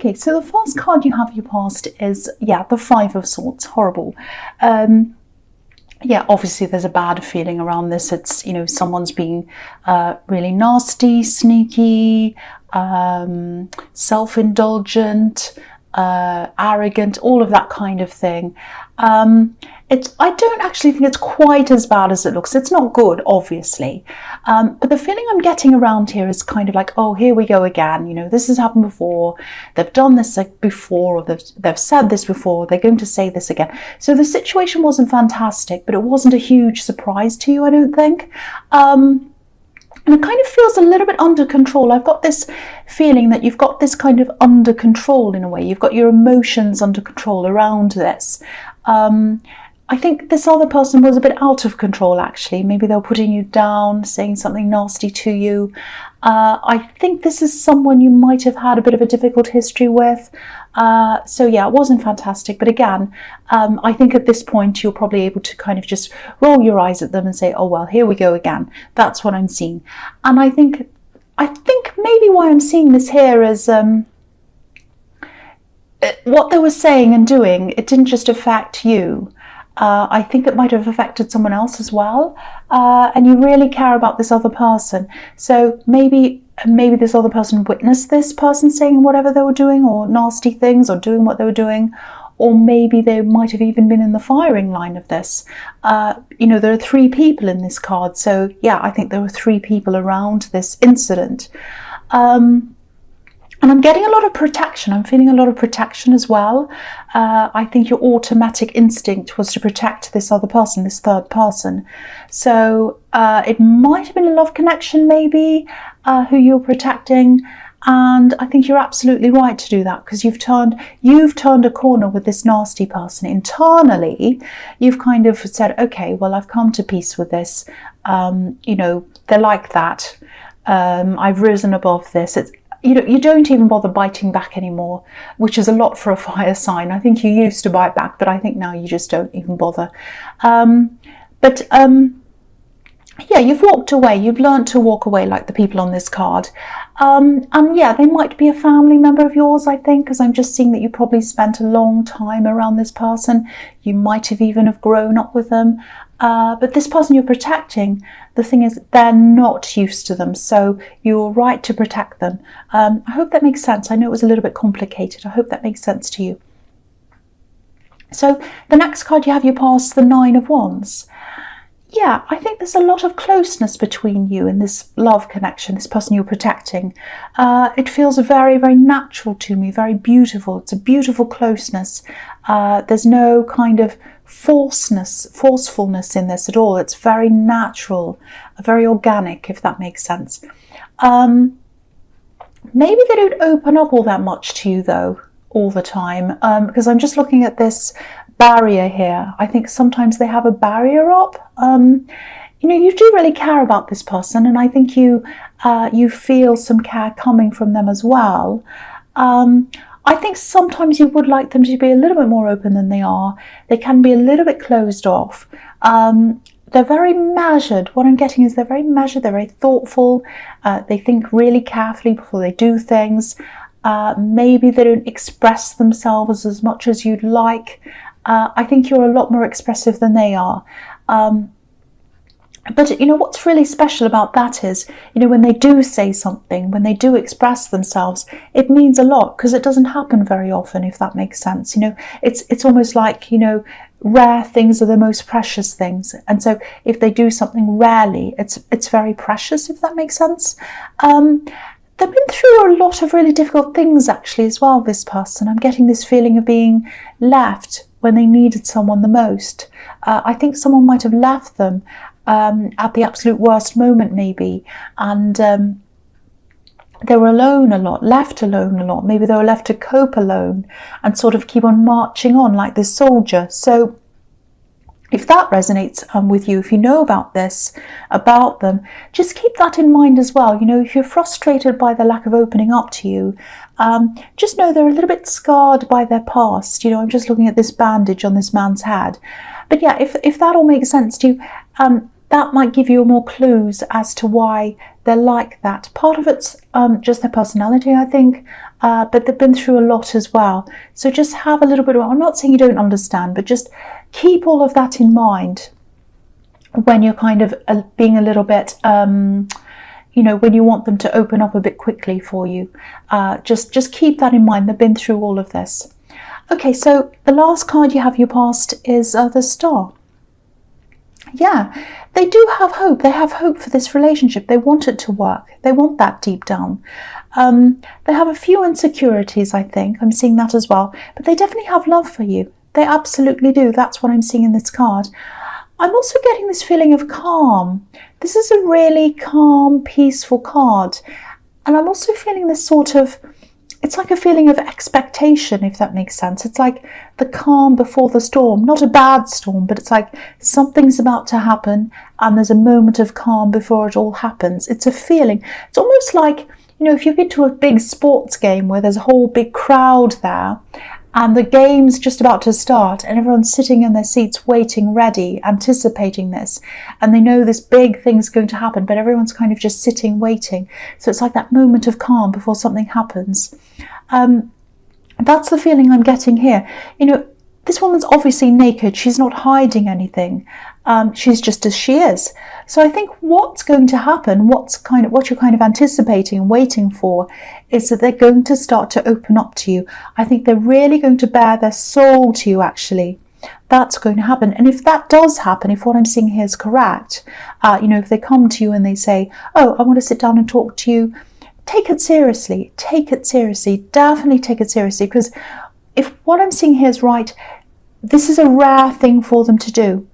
Okay, so the first card you have your past is, yeah, the Five of Swords. Horrible. Yeah, obviously there's a bad feeling around this. It's, you know, someone's being really nasty, sneaky, self-indulgent, arrogant, all of that kind of thing. I don't actually think it's quite as bad as it looks. It's not good, obviously. But the feeling I'm getting around here is kind of like, oh, here we go again. You know, this has happened before. They've done this before, or they've said this before. They're going to say this again. So the situation wasn't fantastic, but it wasn't a huge surprise to you, I don't think. And it kind of feels a little bit under control. I've got this feeling that you've got this kind of under control in a way. You've got your emotions under control around this. I think this other person was a bit out of control, actually. Maybe they were putting you down, saying something nasty to you. I think this is someone you might have had a bit of a difficult history with. So yeah, it wasn't fantastic. But again, I think at this point, you're probably able to kind of just roll your eyes at them and say, oh, well, here we go again. That's what I'm seeing. And I think maybe why I'm seeing this here is what they were saying and doing, it didn't just affect you. I think it might have affected someone else as well, and you really care about this other person. So maybe this other person witnessed this person saying whatever they were doing, or nasty things, or doing what they were doing, or maybe they might have even been in the firing line of this. You know, there are 3 people in this card, so yeah, I think there were 3 people around this incident. And I'm getting a lot of protection. I'm feeling a lot of protection as well. I think your automatic instinct was to protect this other person, this third person. So it might have been a love connection, maybe, who you're protecting. And I think you're absolutely right to do that, because you've turned a corner with this nasty person. Internally, you've kind of said, okay, well, I've come to peace with this. You know, they're like that. I've risen above this. You don't even bother biting back anymore, which is a lot for a fire sign. I think you used to bite back, but I think now you just don't even bother. Yeah, you've walked away. You've learned to walk away like the people on this card. And yeah, they might be a family member of yours, I think, because I'm just seeing that you probably spent a long time around this person. You might have even have grown up with them. But this person you're protecting, the thing is, they're not used to them, so you're right to protect them. I hope that makes sense. I know it was a little bit complicated. I hope that makes sense to you. So the next card you have your past, the Nine of Wands. Yeah, I think there's a lot of closeness between you and this love connection, this person you're protecting. It feels very, very natural to me, very beautiful. It's a beautiful closeness. There's no kind of forcefulness in this at all. It's very natural, very organic, if that makes sense. Maybe they don't open up all that much to you, though, all the time, because I'm just looking at this barrier here. I think sometimes they have a barrier up. You know, you do really care about this person, and I think you feel some care coming from them as well. I think sometimes you would like them to be a little bit more open than they are. They can be a little bit closed off. They're very measured. What I'm getting is they're very measured, they're very thoughtful. They think really carefully before they do things. Maybe they don't express themselves as much as you'd like. I think you're a lot more expressive than they are. But you know, what's really special about that is, you know, when they do say something, when they do express themselves, it means a lot, because it doesn't happen very often, if that makes sense. You know, it's almost like, you know, rare things are the most precious things. And so if they do something rarely, it's very precious, if that makes sense. They've been through a lot of really difficult things, actually, as well, this person. I'm getting this feeling of being left when they needed someone the most. I think someone might have left them at the absolute worst moment, maybe, and they were alone a lot, left alone a lot. Maybe they were left to cope alone and sort of keep on marching on like this soldier. So if that resonates with you, if you know about this, about them, just keep that in mind as well. You know, if you're frustrated by the lack of opening up to you, just know they're a little bit scarred by their past. You know, I'm just looking at this bandage on this man's head. But yeah, if that all makes sense to you, that might give you more clues as to why they're like that. Part of it's just their personality, I think, but they've been through a lot as well. So just have a little bit of, I'm not saying you don't understand, but just keep all of that in mind when you're kind of being a little bit, you know, when you want them to open up a bit quickly for you. Just keep that in mind. They've been through all of this. Okay, so the last card you have your past is the Star. Yeah, they do have hope. They have hope for this relationship. They want it to work. They want that deep down. They have a few insecurities, I think. I'm seeing that as well. But they definitely have love for you. They absolutely do. That's what I'm seeing in this card. I'm also getting this feeling of calm. This is a really calm, peaceful card. And I'm also feeling this sort of, it's like a feeling of expectation, if that makes sense. It's like the calm before the storm. Not a bad storm, but it's like something's about to happen and there's a moment of calm before it all happens. It's a feeling. It's almost like, you know, if you've been to a big sports game where there's a whole big crowd there and the game's just about to start and everyone's sitting in their seats waiting, ready, anticipating this. And they know this big thing's going to happen, but everyone's kind of just sitting, waiting. So it's like that moment of calm before something happens. That's the feeling I'm getting here. You know, this woman's obviously naked. She's not hiding anything. She's just as she is. So I think what's going to happen, what you're kind of anticipating and waiting for, is that they're going to start to open up to you. I think they're really going to bare their soul to you, actually. That's going to happen. And if that does happen, if what I'm seeing here is correct, you know, if they come to you and they say, oh, I want to sit down and talk to you, take it seriously. Take it seriously. Definitely take it seriously. Because if what I'm seeing here is right, this is a rare thing for them to do,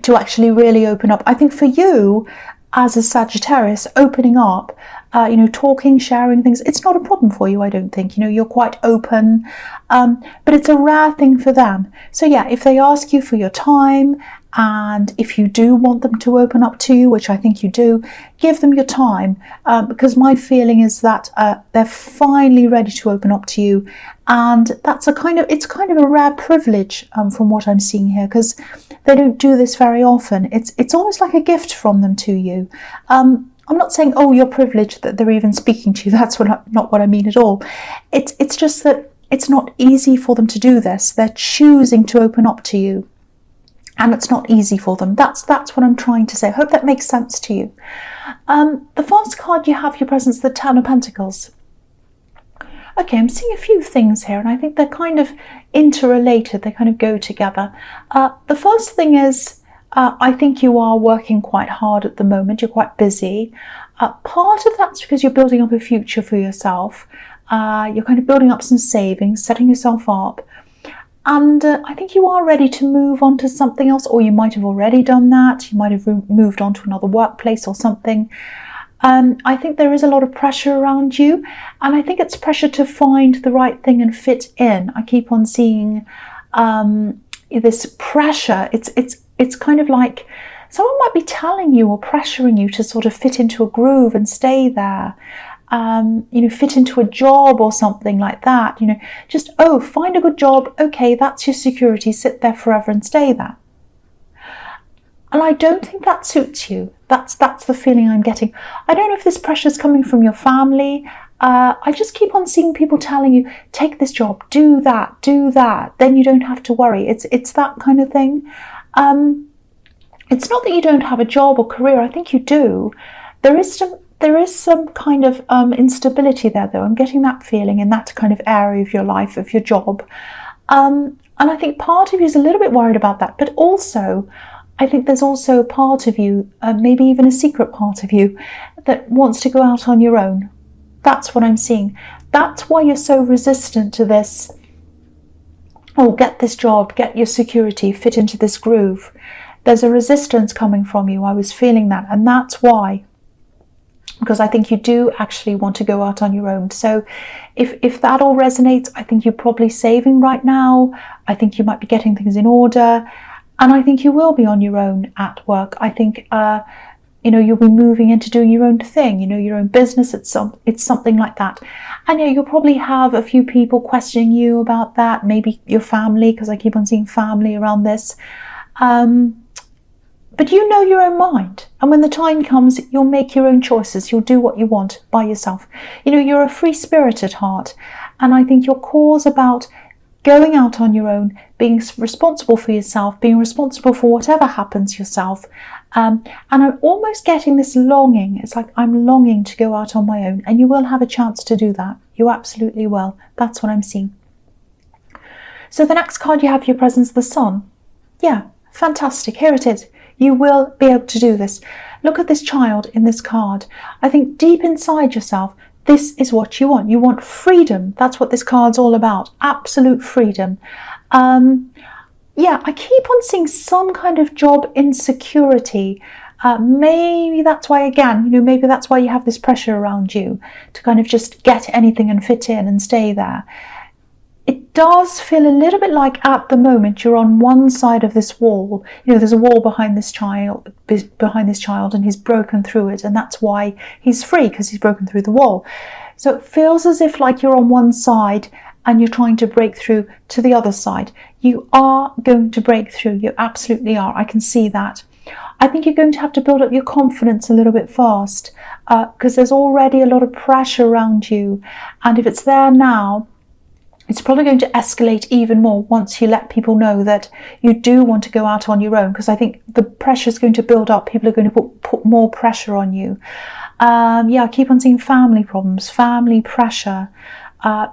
to actually really open up. I think for you, as a Sagittarius, opening up, you know, talking, sharing things, it's not a problem for you, I don't think. You know, you're quite open, but it's a rare thing for them. So yeah, if they ask you for your time, and if you do want them to open up to you, which I think you do, give them your time, because my feeling is that they're finally ready to open up to you. And that's it's kind of a rare privilege from what I'm seeing here, because they don't do this very often. It's almost like a gift from them to you. I'm not saying, oh, you're privileged that they're even speaking to you. That's not what I mean at all. It's just that it's not easy for them to do this. They're choosing to open up to you, and it's not easy for them. That's what I'm trying to say. I hope that makes sense to you. The first card you have your presence, the Ten of Pentacles. Okay, I'm seeing a few things here, and I think they're kind of interrelated. They kind of go together. The first thing is, I think you are working quite hard at the moment. You're quite busy. Part of that's because you're building up a future for yourself. You're kind of building up some savings, setting yourself up. And I think you are ready to move on to something else, or you might have already done that. You might have moved on to another workplace or something. I think there is a lot of pressure around you, and I think it's pressure to find the right thing and fit in. I keep on seeing this pressure. It's kind of like someone might be telling you or pressuring you to sort of fit into a groove and stay there. You know, fit into a job or something like that. You know, just, oh, find a good job. Okay, that's your security. Sit there forever and stay there. And I don't think that suits you. That's the feeling I'm getting. I don't know if this pressure is coming from your family. I just keep on seeing people telling you, take this job, do that, then you don't have to worry. It's that kind of thing. It's not that you don't have a job or career. I think you do. There is some kind of instability there, though. I'm getting that feeling in that kind of area of your life, of your job. And I think part of you is a little bit worried about that. But also, I think there's also a part of you, maybe even a secret part of you, that wants to go out on your own. That's what I'm seeing. That's why you're so resistant to this. Oh, get this job, get your security, fit into this groove. There's a resistance coming from you. I was feeling that. And that's why. Because I think you do actually want to go out on your own. So if that all resonates, I think you're probably saving right now. I think you might be getting things in order. And I think you will be on your own at work. I think, you know, you'll be moving into doing your own thing, you know, your own business. It's something like that. And yeah, you'll probably have a few people questioning you about that. Maybe your family, because I keep on seeing family around this. But you know your own mind. And when the time comes, you'll make your own choices. You'll do what you want by yourself. You know, you're a free spirit at heart. And I think your cause about going out on your own, being responsible for yourself, being responsible for whatever happens yourself. And I'm almost getting this longing. It's like I'm longing to go out on my own. And you will have a chance to do that. You absolutely will. That's what I'm seeing. So the next card you have for your presence, the Sun. Yeah, fantastic. Here it is. You will be able to do this. Look at this child in this card. I think deep inside yourself, this is what you want. You want freedom. That's what this card's all about. Absolute freedom. Yeah, I keep on seeing some kind of job insecurity. Maybe that's why, again, maybe that's why you have this pressure around you to kind of just get anything and fit in and stay there. It does feel a little bit like at the moment you're on one side of this wall. There's a wall behind this child, and he's broken through it, and that's why he's free, because he's broken through the wall. So it feels as if like you're on one side and you're trying to break through to the other side. You are going to break through. You absolutely are. I can see that. I think you're going to have to build up your confidence a little bit fast, because there's already a lot of pressure around you, and if it's there now, it's probably going to escalate even more once you let people know that you do want to go out on your own, because I think the pressure is going to build up. People are going to put more pressure on you. Yeah, I keep on seeing family problems, family pressure,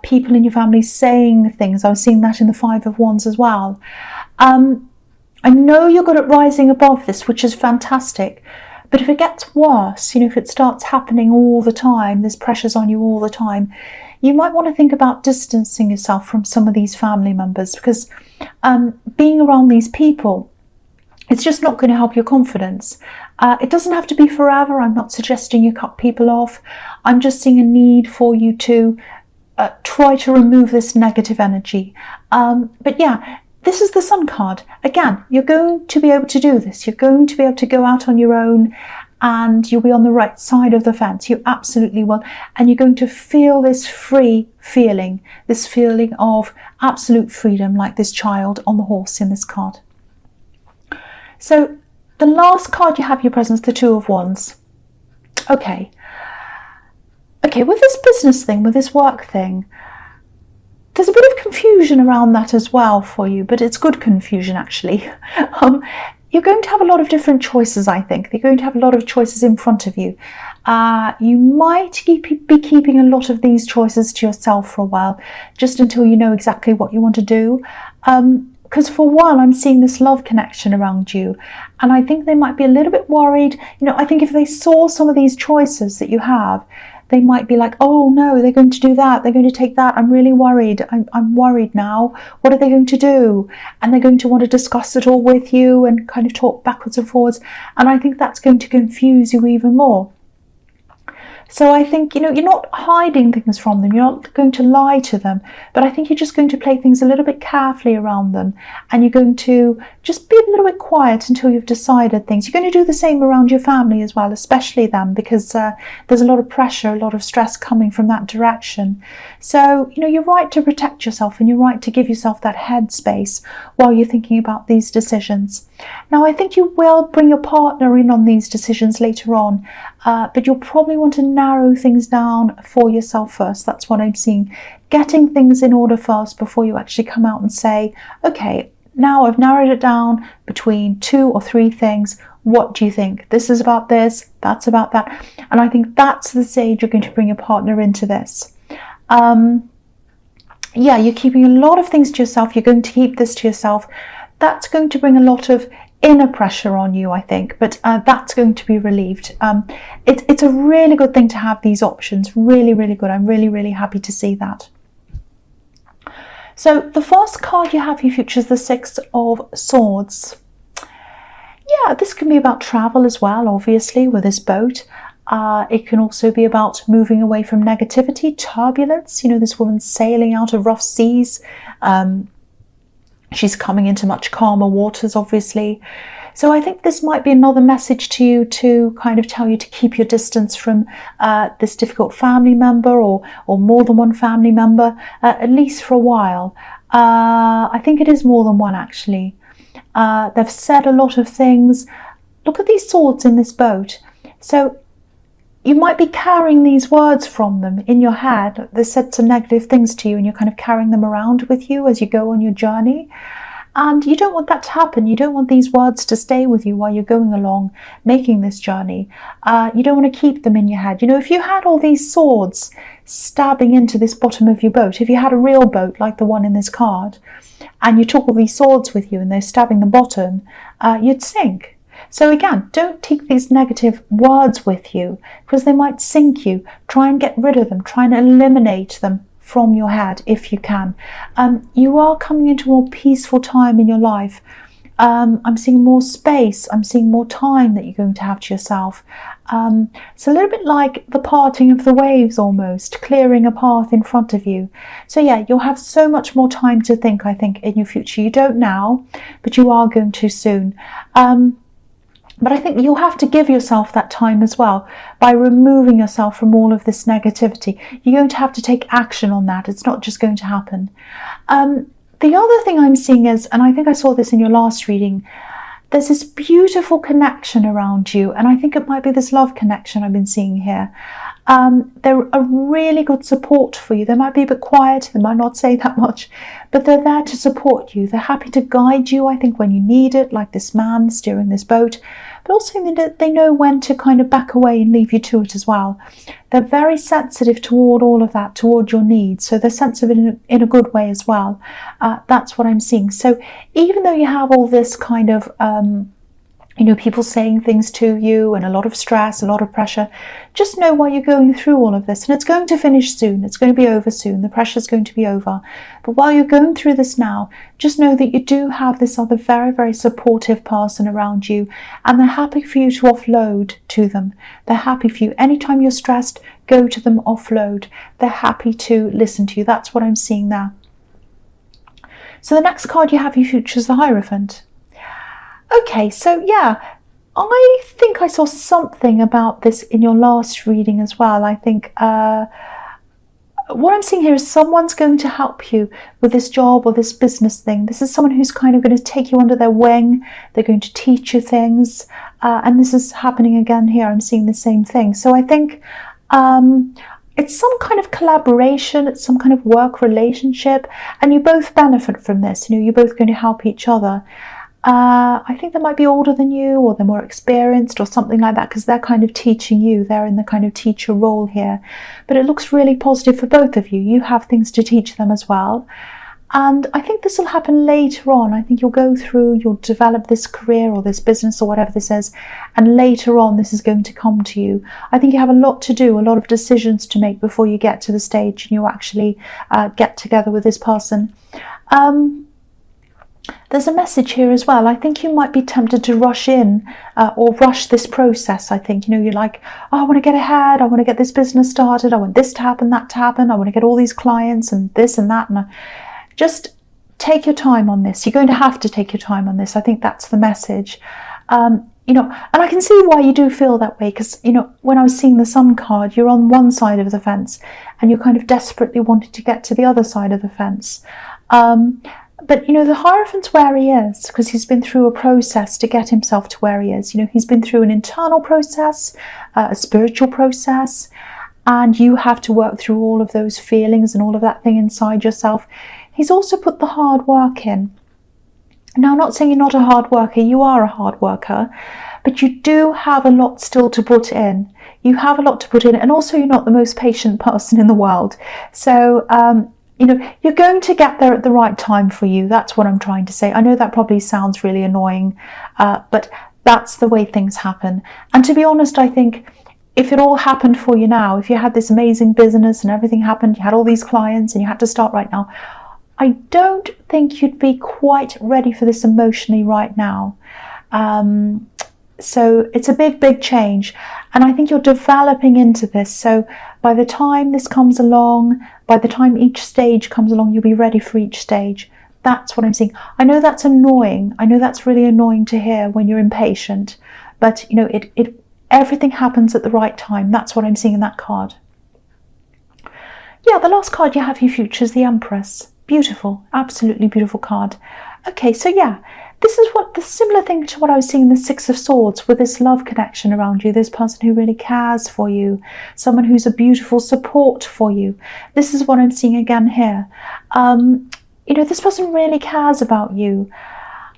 people in your family saying things. I was seeing that in the Five of Wands as well. I know you're good at rising above this, which is fantastic. But if it gets worse, if it starts happening all the time, there's pressures on you all the time, you might want to think about distancing yourself from some of these family members, because being around these people, it's just not going to help your confidence. It doesn't have to be forever. I'm not suggesting you cut people off. I'm just seeing a need for you to try to remove this negative energy. But yeah, this is the Sun card. Again, you're going to be able to do this. You're going to be able to go out on your own, and you'll be on the right side of the fence. You absolutely will. And you're going to feel this free feeling, this feeling of absolute freedom, like this child on the horse in this card. So the last card you have in your presence, the Two of Wands. Okay, with this business thing, with this work thing, there's a bit of confusion around that as well for you, but it's good confusion actually. You're going to have a lot of different choices, I think. You're going to have a lot of choices in front of you. You might be keeping a lot of these choices to yourself for a while, just until you know exactly what you want to do. Because for a while I'm seeing this love connection around you, and I think they might be a little bit worried. I think if they saw some of these choices that you have, they might be like, oh no, they're going to do that, they're going to take that, I'm really worried, I'm worried now, what are they going to do? And they're going to want to discuss it all with you and kind of talk backwards and forwards, and I think that's going to confuse you even more. So I think, you're not hiding things from them, you're not going to lie to them, but I think you're just going to play things a little bit carefully around them, and you're going to just be a little bit quiet until you've decided things. You're going to do the same around your family as well, especially them, because there's a lot of pressure, a lot of stress coming from that direction. So, you're right to protect yourself, and you're right to give yourself that headspace while you're thinking about these decisions. Now, I think you will bring your partner in on these decisions later on, but you'll probably want to narrow things down for yourself first. That's what I'm seeing. Getting things in order first before you actually come out and say, okay, now I've narrowed it down between 2 or 3 things. What do you think? This is about this, that's about that. And I think that's the stage you're going to bring your partner into this. Yeah, you're keeping a lot of things to yourself. You're going to keep this to yourself. That's going to bring a lot of inner pressure on you, I think, but that's going to be relieved. It's a really good thing to have these options. Really, really good. I'm really, really happy to see that. So the first card you have for your future is the Six of Swords. Yeah, this can be about travel as well, obviously, with this boat. It can also be about moving away from negativity, turbulence. This woman's sailing out of rough seas. She's coming into much calmer waters, obviously. So I think this might be another message to you to kind of tell you to keep your distance from this difficult family member, or more than one family member, at least for a while. I think it is more than one, actually. They've said a lot of things. look at these swords in this boat. So you might be carrying these words from them in your head. They said some negative things to you and you're kind of carrying them around with you as you go on your journey. And you don't want that to happen. You don't want these words to stay with you while you're going along making this journey. You don't want to keep them in your head. You know, if you had all these swords stabbing into this bottom of your boat, if you had a real boat like the one in this card, and you took all these swords with you and they're stabbing the bottom, you'd sink. So again, don't take these negative words with you because they might sink you. Try and get rid of them. Try and eliminate them from your head if you can. You are coming into a more peaceful time in your life. I'm seeing more space. I'm seeing more time that you're going to have to yourself. It's a little bit like the parting of the waves almost, clearing a path in front of you. So yeah, you'll have so much more time to think, I think, in your future. You don't now, but you are going to soon. But I think you'll have to give yourself that time as well by removing yourself from all of this negativity. You're going to have to take action on that. It's not just going to happen. The other thing I'm seeing is, and I think I saw this in your last reading, there's this beautiful connection around you. And I think it might be this love connection I've been seeing here. They're a really good support for you. They might be a bit quiet, they might not say that much, but they're there to support you. They're happy to guide you, I think, when you need it, like this man steering this boat, but also they know when to kind of back away and leave you to it as well. They're very sensitive toward all of that, toward your needs, so they're sensitive in a good way as well. That's what I'm seeing. So even though you have all this kind of people saying things to you and a lot of stress, a lot of pressure, just know while you're going through all of this, and it's going to finish soon, it's going to be over soon, the pressure's going to be over, but while you're going through this now, just know that you do have this other very, very supportive person around you, and they're happy for you to offload to them. They're happy for you. Anytime you're stressed, go to them, offload. They're happy to listen to you. That's what I'm seeing there. So the next card you have in your future is the Hierophant. Okay, so yeah, I think I saw something about this in your last reading as well. I think what I'm seeing here is someone's going to help you with this job or this business thing. This is someone who's kind of going to take you under their wing. They're going to teach you things. And this is happening again here. I'm seeing the same thing. So I think it's some kind of collaboration. It's some kind of work relationship. And you both benefit from this. You're both going to help each other. I think they might be older than you, or they're more experienced or something like that, because they're kind of teaching you. They're in the kind of teacher role here. But it looks really positive for both of you. You have things to teach them as well. And I think this will happen later on. I think you'll go through, you'll develop this career or this business or whatever this is, and later on this is going to come to you. I think you have a lot to do, a lot of decisions to make before you get to the stage and you actually get together with this person. There's a message here as well. I think you might be tempted to rush in or rush this process. I think, you're like, oh, I want to get ahead. I want to get this business started. I want this to happen, that to happen. I want to get all these clients and this and that. And just take your time on this. You're going to have to take your time on this. I think that's the message. And I can see why you do feel that way, because, when I was seeing the Sun card, you're on one side of the fence and you're kind of desperately wanting to get to the other side of the fence. But, the Hierophant's where he is because he's been through a process to get himself to where he is. He's been through an internal process, a spiritual process, and you have to work through all of those feelings and all of that thing inside yourself. He's also put the hard work in. Now, I'm not saying you're not a hard worker. You are a hard worker, but you do have a lot still to put in. You have a lot to put in, and also you're not the most patient person in the world. So, you're going to get there at the right time for you. That's what I'm trying to say. I know that probably sounds really annoying, but that's the way things happen. And to be honest, I think if it all happened for you now, if you had this amazing business and everything happened, you had all these clients and you had to start right now, I don't think you'd be quite ready for this emotionally right now. So it's a big, big change. And I think you're developing into this. So by the time this comes along, by the time each stage comes along, you'll be ready for each stage. That's what I'm seeing. I know that's annoying. I know that's really annoying to hear when you're impatient. But, everything happens at the right time. That's what I'm seeing in that card. Yeah, the last card you have in your future is the Empress. Beautiful. Absolutely beautiful card. Okay, so yeah. this is what the similar thing to what I was seeing in the Six of Swords, with this love connection around you, this person who really cares for you, someone who's a beautiful support for you. This is what I'm seeing again here. You know, this person really cares about you.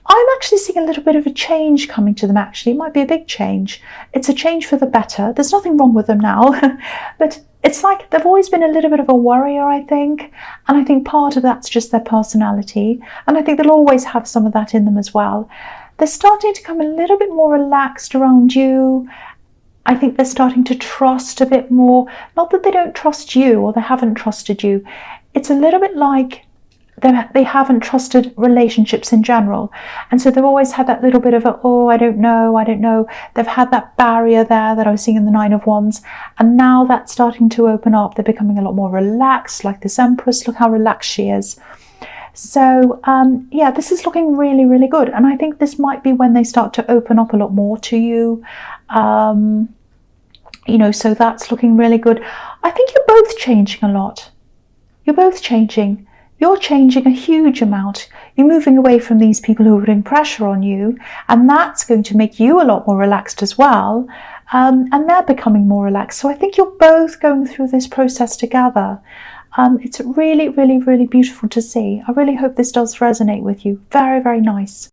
I'm actually seeing a little bit of a change coming to them, actually. It might be a big change. It's a change for the better. There's nothing wrong with them now, but it's like they've always been a little bit of a worrier, I think. And I think part of that's just their personality. And I think they'll always have some of that in them as well. They're starting to come a little bit more relaxed around you. I think they're starting to trust a bit more. Not that they don't trust you or they haven't trusted you. It's a little bit like they haven't trusted relationships in general, and so they've always had that little bit of a, oh, I don't know. They've had that barrier there that I was seeing in the Nine of Wands, and now that's starting to open up. They're becoming a lot more relaxed, like this Empress. Look how relaxed she is. So yeah, this is looking really, really good, and I think this might be when they start to open up a lot more to you. You know, so that's looking really good. I think you're both changing a lot. You're both changing. You're changing a huge amount. You're moving away from these people who are putting pressure on you, and that's going to make you a lot more relaxed as well. And they're becoming more relaxed. So I think you're both going through this process together. It's really, really, really beautiful to see. I really hope this does resonate with you. Very, very nice.